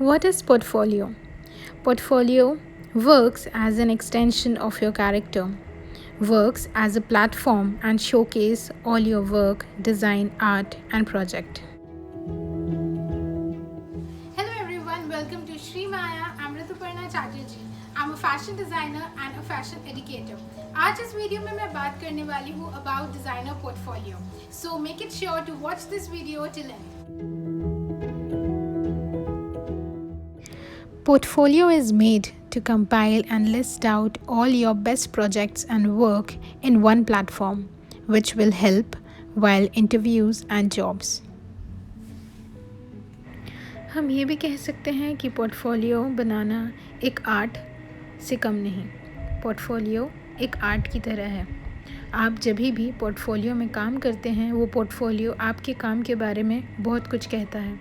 What is portfolio? Portfolio works as an extension of your character, works as a platform and showcase all your work, design, art and project. Hello everyone, welcome to Shri Maya. I'm Rituparna Chatterjee. I'm a fashion designer and a fashion educator. आज इस video में मैं बात करने वाली हूँ about designer portfolio. So make it sure to watch this video till end. Portfolio is made to compile and list out all your best projects and work in one platform, which will help while interviews and jobs. हम ये भी कह सकते हैं कि portfolio बनाना एक art से कम नहीं, पोर्टफोलियो एक आर्ट की तरह है। आप जब भी पोर्टफोलियो में काम करते हैं, वो पोर्टफोलियो आपके काम के बारे में बहुत कुछ कहता है।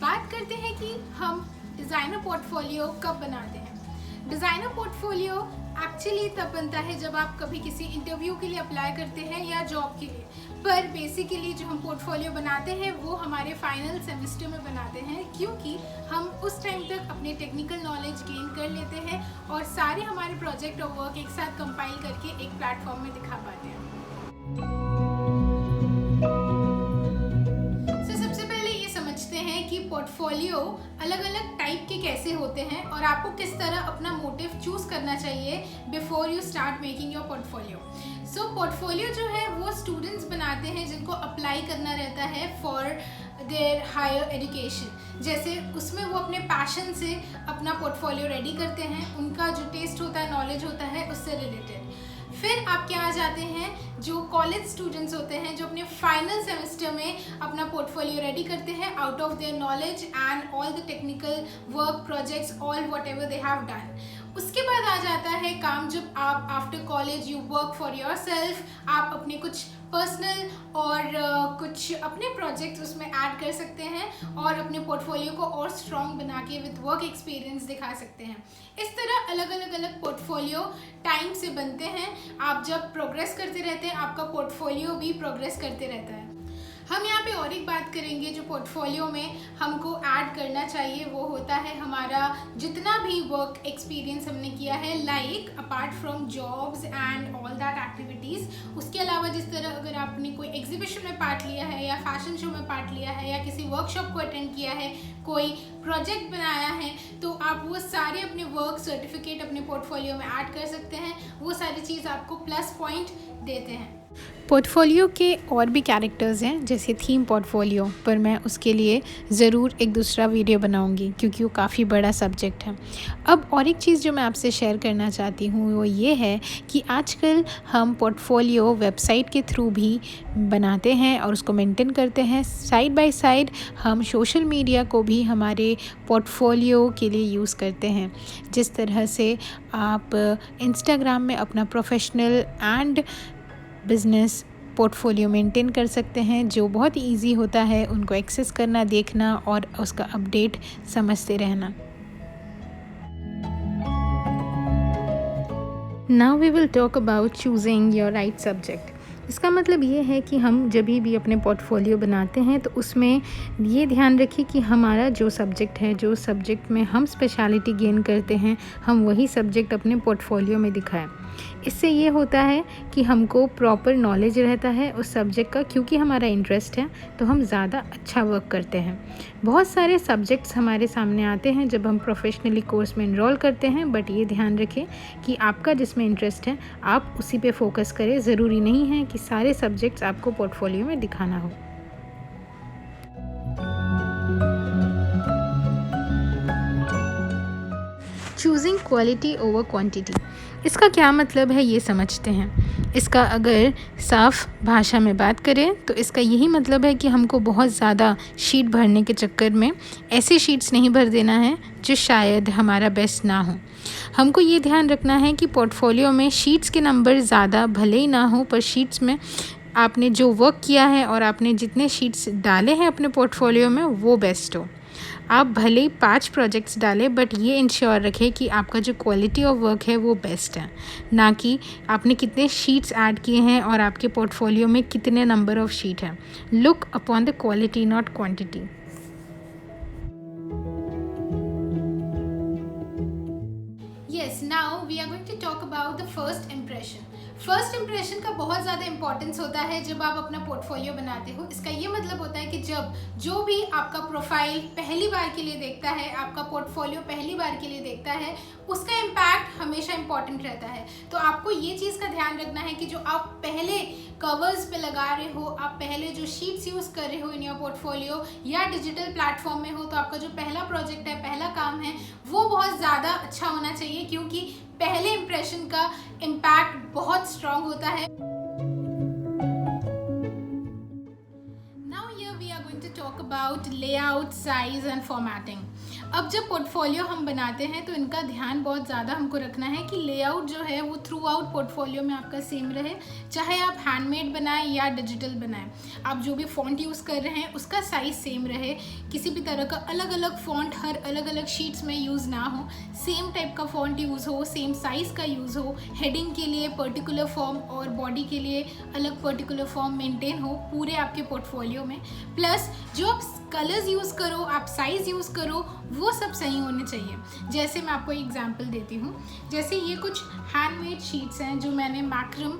बात करते हैं कि हम डिज़ाइनर पोर्टफोलियो कब बनाते हैं। डिज़ाइनर पोर्टफोलियो एक्चुअली तब बनता है जब आप कभी किसी इंटरव्यू के लिए अप्लाई करते हैं या जॉब के लिए। पर बेसिकली जो हम पोर्टफोलियो बनाते हैं वो हमारे फाइनल सेमेस्टर में बनाते हैं, क्योंकि हम उस टाइम तक अपने टेक्निकल नॉलेज गेन कर लेते हैं और सारे हमारे प्रोजेक्ट और वर्क एक साथ कंपाइल करके एक प्लेटफॉर्म में दिखा पाते हैं। पोर्टफोलियो अलग अलग टाइप के कैसे होते हैं और आपको किस तरह अपना मोटिव चूज करना चाहिए before you start making your portfolio. So portfolio जो है वो स्टूडेंट्स बनाते हैं जिनको अप्लाई करना रहता है फॉर देयर हायर एजुकेशन। जैसे उसमें वो अपने पैशन से अपना पोर्टफोलियो रेडी करते हैं, उनका जो टेस्ट होता है, नॉलेज होता है, उससे रिलेटेड। फिर आप क्या आ जाते हैं जो कॉलेज स्टूडेंट्स होते हैं जो अपने फाइनल सेमेस्टर में अपना पोर्टफोलियो रेडी करते हैं out of their knowledge and all the technical work projects all what ever they have done. उसके बाद आ जाता है काम जब आप after college you work for your self, आप अपने कुछ पर्सनल और कुछ अपने प्रोजेक्ट्स उसमें ऐड कर सकते हैं और अपने पोर्टफोलियो को और स्ट्रॉन्ग बना के विद वर्क एक्सपीरियंस दिखा सकते हैं। इस तरह अलग अलग पोर्टफोलियो टाइम से बनते हैं। आप जब प्रोग्रेस करते रहते हैं आपका पोर्टफोलियो भी प्रोग्रेस करते रहता है। हम यहाँ पे और एक बात करेंगे जो पोर्टफोलियो में हमको ऐड करना चाहिए, वो होता है हमारा जितना भी वर्क एक्सपीरियंस हमने किया है, like apart from jobs and all that activities. उसके अलावा जिस तरह अगर आपने कोई एग्जीबिशन में पार्ट लिया है या फैशन शो में पार्ट लिया है या किसी वर्कशॉप को अटेंड किया है, कोई प्रोजेक्ट बनाया है, तो आप वो सारे अपने वर्क सर्टिफिकेट अपने पोर्टफोलियो में ऐड कर सकते हैं। वो सारी चीज़ आपको प्लस पॉइंट देते हैं। पोर्टफोलियो के और भी कैरेक्टर्स हैं जैसे थीम पोर्टफोलियो, पर मैं उसके लिए ज़रूर एक दूसरा वीडियो बनाऊंगी क्योंकि वो काफ़ी बड़ा सब्जेक्ट है। अब और एक चीज़ जो मैं आपसे शेयर करना चाहती हूँ वो ये है कि आजकल हम पोर्टफोलियो वेबसाइट के थ्रू भी बनाते हैं और उसको मेंटेन करते हैं। साइड बाय साइड हम सोशल मीडिया को भी हमारे पोर्टफोलियो के लिए यूज़ करते हैं। जिस तरह से आप इंस्टाग्राम में अपना professional and business portfolio maintain कर सकते हैं, जो बहुत ईजी होता है उनको एक्सेस करना, देखना और उसका अपडेट समझते रहना। Now we will talk about choosing your right subject. इसका मतलब ये है कि हम जब भी अपने पोर्टफोलियो बनाते हैं तो उसमें ये ध्यान रखिए कि हमारा जो सब्जेक्ट है, जो सब्जेक्ट में हम स्पेशलिटी गेन करते हैं, हम वही सब्जेक्ट अपने पोर्टफोलियो में दिखाएं। इससे ये होता है कि हमको प्रॉपर नॉलेज रहता है उस सब्जेक्ट का, क्योंकि हमारा इंटरेस्ट है तो हम ज़्यादा अच्छा वर्क करते हैं। बहुत सारे सब्जेक्ट्स हमारे सामने आते हैं जब हम प्रोफेशनली कोर्स में इनरोल करते हैं, बट ये ध्यान रखें कि आपका जिसमें इंटरेस्ट है आप उसी पे फोकस करें। ज़रूरी नहीं है कि सारे सब्जेक्ट्स आपको पोर्टफोलियो में दिखाना हो। चूजिंग क्वालिटी ओवर क्वांटिटी, इसका क्या मतलब है ये समझते हैं। इसका अगर साफ भाषा में बात करें तो इसका यही मतलब है कि हमको बहुत ज़्यादा शीट भरने के चक्कर में ऐसे शीट्स नहीं भर देना है जो शायद हमारा बेस्ट ना हो। हमको ये ध्यान रखना है कि पोर्टफोलियो में शीट्स के नंबर ज़्यादा भले ही ना हो, पर शीट्स में आपने जो वर्क किया है और आपने जितने शीट्स डाले हैं अपने पोर्टफोलियो में वो बेस्ट हो। आप भले ही 5 प्रोजेक्ट्स डालें, बट ये इंश्योर रखें कि आपका जो क्वालिटी ऑफ वर्क है वो बेस्ट है, ना कि आपने कितने शीट्स ऐड किए हैं और आपके पोर्टफोलियो में कितने नंबर ऑफ शीट हैं। Look upon the quality, not quantity. Yes, now we are going to talk about the first impression. First impression का बहुत ज़्यादा इंपॉर्टेंस होता है जब आप अपना पोर्टफोलियो बनाते हो। इसका ये मतलब होता है कि जब जो भी आपका प्रोफाइल पहली बार के लिए देखता है, आपका पोर्टफोलियो पहली बार के लिए देखता है, उसका इम्पैक्ट हमेशा इंपॉर्टेंट रहता है। तो आपको ये चीज़ का ध्यान रखना है कि जो आप पहले कवर्स पे लगा रहे हो, आप पहले जो शीट्स यूज़ कर रहे हो इन योर पोर्टफोलियो या डिजिटल प्लेटफॉर्म में हो, तो आपका जो पहला प्रोजेक्ट है, पहला काम है, वो बहुत ज़्यादा अच्छा होना चाहिए, क्योंकि पहले इंप्रेशन का इम्पैक्ट बहुत स्ट्रॉन्ग होता है। Now here we are going to talk about layout, size and formatting. अब जब पोर्टफोलियो हम बनाते हैं तो इनका ध्यान बहुत ज़्यादा हमको रखना है कि लेआउट जो है वो थ्रू आउट पोर्टफोलियो में आपका सेम रहे, चाहे आप हैंडमेड बनाएं या डिजिटल बनाएं। आप जो भी फ़ॉन्ट यूज़ कर रहे हैं उसका साइज़ सेम रहे, किसी भी तरह का अलग अलग फ़ॉन्ट हर अलग अलग शीट्स में यूज़ ना हो, सेम टाइप का फ़ॉन्ट यूज़ हो, सेम साइज़ का यूज़ हो, हेडिंग के लिए पर्टिकुलर फॉर्म और बॉडी के लिए अलग पर्टिकुलर फॉर्म मेंटेन हो पूरे आपके पोर्टफोलियो में। प्लस जो आप कलर्स यूज़ करो, आप साइज़ यूज़ करो, वो सब सही होने चाहिए। जैसे मैं आपको एग्जांपल देती हूँ, जैसे ये कुछ हैंडमेड शीट्स हैं जो मैंने मैक्रम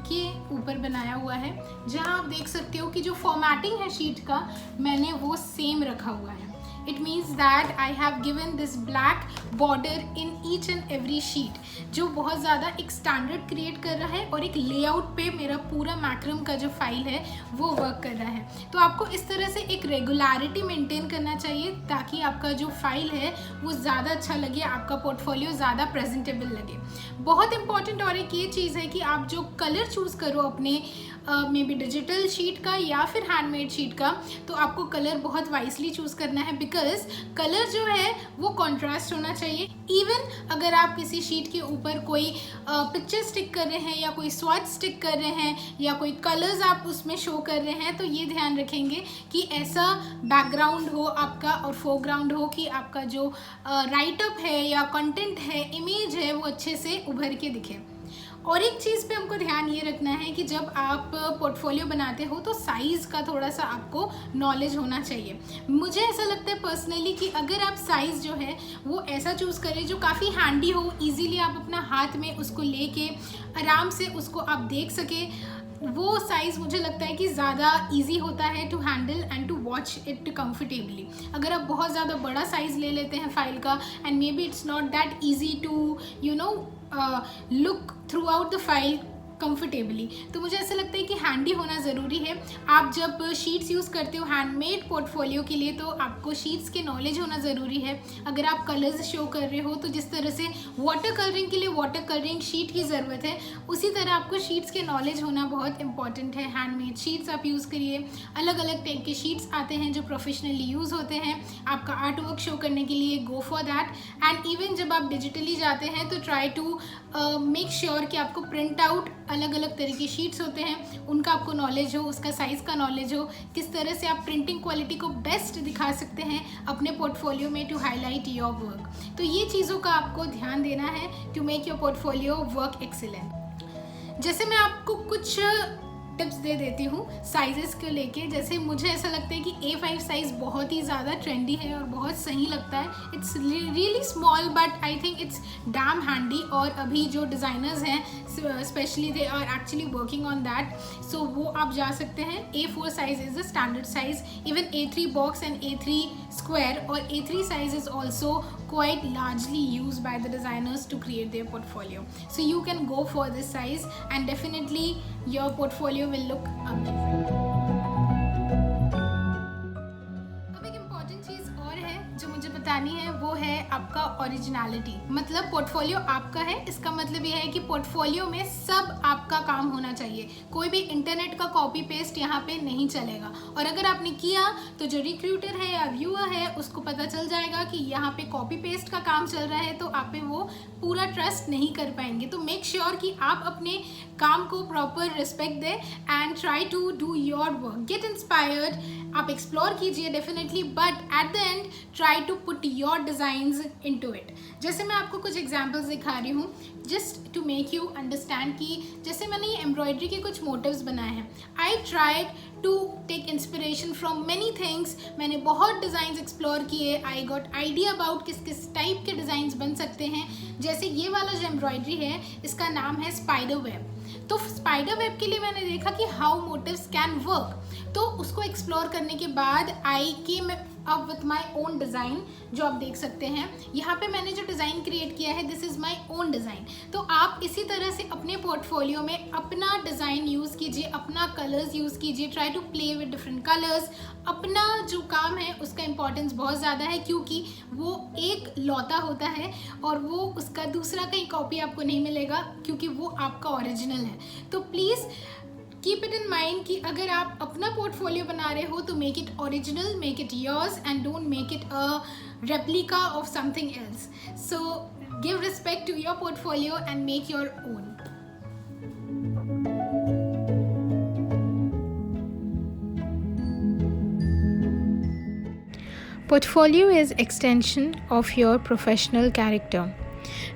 के ऊपर बनाया हुआ है, जहाँ आप देख सकते हो कि जो फॉर्मेटिंग है शीट का मैंने वो सेम रखा हुआ है। It means that I have given this black border in each and every sheet, जो बहुत ज़्यादा एक स्टैंडर्ड क्रिएट कर रहा है और एक लेआउट पे मेरा पूरा मैक्रम का जो फाइल है वो वर्क कर रहा है। तो आपको इस तरह से एक रेगुलरिटी मेंटेन करना चाहिए ताकि आपका जो फाइल है वो ज़्यादा अच्छा लगे, आपका पोर्टफोलियो ज़्यादा प्रेजेंटेबल लगे। बहुत इंपॉर्टेंट और एक ये चीज़ है कि आप जो कलर चूज़ करो अपने मे बी डिजिटल शीट का या फिर हैंडमेड शीट का, तो आपको कलर बहुत वाइसली चूज़ करना है, बिकॉज कलर जो है वो कॉन्ट्रास्ट होना चाहिए। इवन अगर आप किसी शीट के ऊपर कोई पिक्चर स्टिक कर रहे हैं या कोई स्वॉच स्टिक कर रहे हैं या कोई कलर्स आप उसमें शो कर रहे हैं, तो ये ध्यान रखेंगे कि ऐसा बैकग्राउंड हो आपका और फोरग्राउंड हो कि आपका जो राइटअप है या कंटेंट है, इमेज है, वो अच्छे से उभर के दिखे। और एक चीज़ पे हमको ध्यान ये रखना है कि जब आप पोर्टफोलियो बनाते हो तो साइज़ का थोड़ा सा आपको नॉलेज होना चाहिए। मुझे ऐसा लगता है पर्सनली कि अगर आप साइज़ जो है वो ऐसा चूज़ करें जो काफ़ी हैंडी हो, इजीली आप अपना हाथ में उसको लेके आराम से उसको आप देख सके, वो साइज़ मुझे लगता है कि ज़्यादा इजी होता है to handle and to watch it comfortably. अगर आप बहुत ज़्यादा बड़ा साइज़ ले लेते हैं फाइल का and maybe it's not that easy to look throughout the file comfortably, तो मुझे ऐसा लगता है कि हैंडी होना ज़रूरी है। आप जब शीट्स यूज़ करते हो हैंडमेड पोर्टफोलियो के लिए, तो आपको शीट्स के नॉलेज होना ज़रूरी है। अगर आप कलर्स शो कर रहे हो तो जिस तरह से वाटर कलरिंग के लिए वाटर कलरिंग शीट की ज़रूरत है, उसी तरह आपको शीट्स के नॉलेज होना बहुत इंपॉर्टेंट है। हैंडमेड शीट्स आप यूज़ करिए, अलग अलग टाइप के शीट्स आते हैं जो प्रोफेशनली यूज़ होते हैं आपका आर्ट वर्क शो करने के लिए, go for that. And even जब आप डिजिटली जाते हैं तो ट्राई टू मेक श्योर कि आपको प्रिंट आउट अलग अलग तरह की शीट्स होते हैं उनका आपको नॉलेज हो, उसका साइज़ का नॉलेज हो, किस तरह से आप प्रिंटिंग क्वालिटी को बेस्ट दिखा सकते हैं अपने पोर्टफोलियो में टू हाईलाइट योर वर्क। तो ये चीज़ों का आपको ध्यान देना है to make your portfolio work excellent. जैसे मैं आपको कुछ टिप्स दे देती हूँ साइजेस को लेके। जैसे मुझे ऐसा लगता है कि A5 साइज़ बहुत ही ज़्यादा ट्रेंडी है और बहुत सही लगता है। It's really small but I think it's damn handy, और अभी जो डिज़ाइनर्स हैं specially they are actually working on that, so वो आप जा सकते हैं। A4 size is the standard size, even A3 box and A3 square और A3 size is also quite largely used by the designers to create their portfolio. So you can go for this size and definitely your portfolio will look amazing. अब एक important चीज़ और है जो मुझे बतानी है, वो है है आपका ओरिजिनलिटी। मतलब पोर्टफोलियो आपका है, इसका मतलब ये है कि पोर्टफोलियो में सब आपका काम होना चाहिए, कोई भी इंटरनेट का कॉपी पेस्ट यहाँ पे नहीं चलेगा। और अगर आपने किया तो जो रिक्रूटर है या व्यूअर है उसको पता चल जाएगा कि यहाँ पे कॉपी पेस्ट का काम चल रहा है, तो आप पे वो पूरा ट्रस्ट नहीं कर पाएंगे। तो मेक श्योर कि आप अपने काम को प्रॉपर रिस्पेक्ट दें and try to do your work. Get inspired, आप एक्सप्लोर कीजिए definitely, but at the end try to put your designs into it. जैसे मैं आपको कुछ एग्जांपल्स दिखा रही हूँ just to make you understand कि जैसे मैंने ये एम्ब्रॉयडरी के कुछ मोटिव्स बनाए हैं। I tried to take inspiration from many things. मैंने बहुत डिज़ाइंस एक्सप्लोर किए, आई गॉट आइडिया अबाउट किस किस टाइप के डिज़ाइंस बन सकते हैं। जैसे ये वाला जो एम्ब्रॉयडरी है इसका नाम है स्पाइडर वेब। तो स्पाइडर वेब के लिए मैंने देखा कि हाउ मोटिव्स कैन वर्क, तो उसको एक्सप्लोर करने के बाद I came up with my own design, जो आप देख सकते हैं यहाँ पे मैंने जो डिज़ाइन क्रिएट किया है, this is my own design. तो आप इसी तरह से अपने पोर्टफोलियो में अपना डिज़ाइन यूज़ कीजिए, अपना कलर्स यूज़ कीजिए, try to play with different colours. अपना जो काम है उसका इम्पॉर्टेंस बहुत ज़्यादा है, क्योंकि वो एक लौता होता है और वो उसका दूसरा कहीं कॉपी आपको नहीं मिलेगा, क्योंकि वो आपका ओरिजिनल है। तो please keep it in mind कि अगर आप अपना पोर्टफोलियो बना रहे हो तो make it original, make it yours and don't make it a replica of something else. So give respect to your portfolio and make your own. Portfolio is extension of your professional character.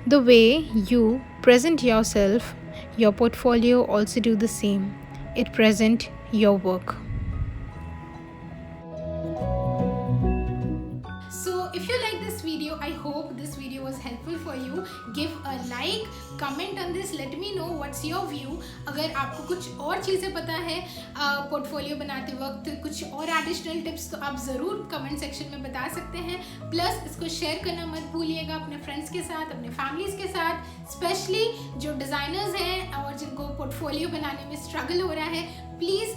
The way you present yourself, your portfolio also do the same. It present your work. So if you like this video, I hope this video was helpful for you. Give a like, comment on this, let me know what's your view. अगर आपको कुछ और चीज़ें पता है portfolio बनाते वक्त, कुछ और एडिशनल टिप्स, तो आप ज़रूर कमेंट सेक्शन में बता सकते हैं। प्लस इसको शेयर करना मत भूलिएगा अपने फ्रेंड्स के साथ, अपने फैमिलीज़ के साथ, स्पेशली जो डिज़ाइनर्स हैं और जिनको पोर्टफोलियो बनाने में स्ट्रगल हो रहा है। Please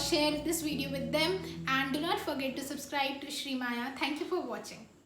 share this video with them and do not forget to subscribe to Shri Maya. Thank you for watching.